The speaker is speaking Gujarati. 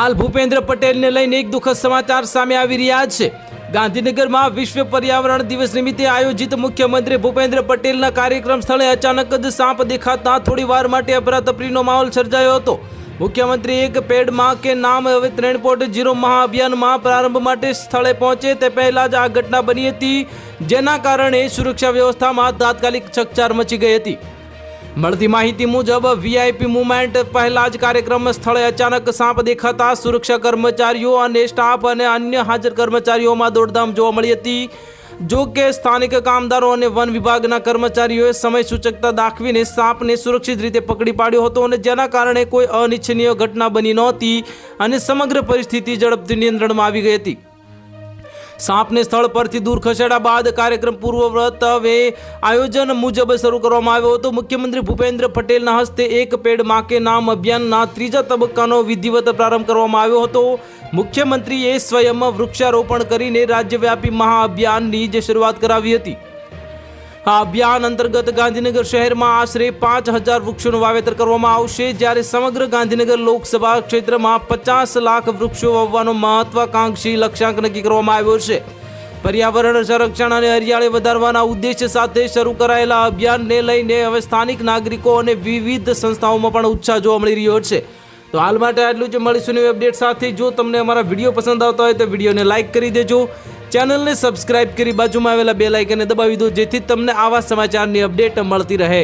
હાલ ભૂપેન્દ્ર પટેલને લઈને એક દુઃખદ સમાચાર સામે આવી રહ્યા છે। ગાંધીનગરમાં વિશ્વ પર્યાવરણ દિવસ નિમિત્તે આયોજિત મુખ્યમંત્રી ભૂપેન્દ્ર પટેલના કાર્યક્રમ સ્થળે અચાનક જ સાપ દેખાતા થોડીવાર માટે અફરાતફરીનો માહોલ સર્જાયો હતો। મુખ્યમંત્રી એક પેડ માં કે નામ હવે 3.0 મહાઅભિયાનમાં પ્રારંભ માટે સ્થળે પહોંચે તે પહેલા જ આ ઘટના બની હતી, જેના કારણે સુરક્ષા વ્યવસ્થામાં તાત્કાલિક ચકચાર મચી ગઈ હતી। મળતી માહિતી મુજબ વીઆઈપી મુવમેન્ટ પહેલા જ કાર્યક્રમ સ્થળે અચાનક સાપ દેખાતા સુરક્ષા કર્મચારીઓ અને સ્ટાફ અને અન્ય હાજર કર્મચારીઓમાં દોડધામ જોવા મળી હતી। જો કે સ્થાનિક કામદારો અને વન વિભાગના કર્મચારીઓએ સમય સૂચકતા દાખવીને સાપને સુરક્ષિત રીતે પકડી પાડ્યો હતો અને જેના કારણે કોઈ અનિચ્છનીય ઘટના બની નહોતી અને સમગ્ર પરિસ્થિતિ ઝડપથી નિયંત્રણમાં આવી ગઈ હતી। સાપને સ્થળ પરથી દૂર ખસેડ્યા બાદ કાર્યક્રમ પૂર્વવત હવે આયોજન મુજબ શરૂ કરવામાં આવ્યો હતો। મુખ્યમંત્રી ભૂપેન્દ્ર પટેલના હસ્તે એક પેડ માં કે નામ અભિયાનના 3જા તબક્કાનો વિધિવત પ્રારંભ કરવામાં આવ્યો હતો। મુખ્યમંત્રીએ સ્વયં વૃક્ષારોપણ કરીને રાજ્યવ્યાપી મહાઅભિયાનની જે શરૂઆત કરાવી હતી। આ અભિયાન અંતર્ગત ગાંધીનગર શહેરમાં આશરે 5000 વૃક્ષોનું વાવેતર કરવામાં આવશે, જ્યારે સમગ્ર ગાંધીનગર લોકસભા ક્ષેત્રમાં 50 લાખ વૃક્ષો વાવવાનો મહત્વાકાંક્ષી લક્ષ્યાંક નક્કી કરવામાં આવ્યો છે। પર્યાવરણ સંરક્ષણ અને હરિયાળી વધારવાના ઉદ્દેશ્ય સાથે શરૂ કરાયેલા અભિયાનને લઈને હવે સ્થાનિક નાગરિકો અને વિવિધ સંસ્થાઓમાં પણ ઉત્સાહ જોવા મળી રહ્યો છે। તો હાલ માટે આટલું જ, મળીશું નવી અપડેટ સાથે। જો તમને અમારા વિડીયો પસંદ આવતા હોય તો વિડીયોને લાઇક કરી દેજો, ચેનલને સબસ્ક્રાઇબ કરી બાજુમાં આવેલા બેલ આઇકનને દબાવી દો, જેથી તમને આવા સમાચારની અપડેટ મળતી રહે।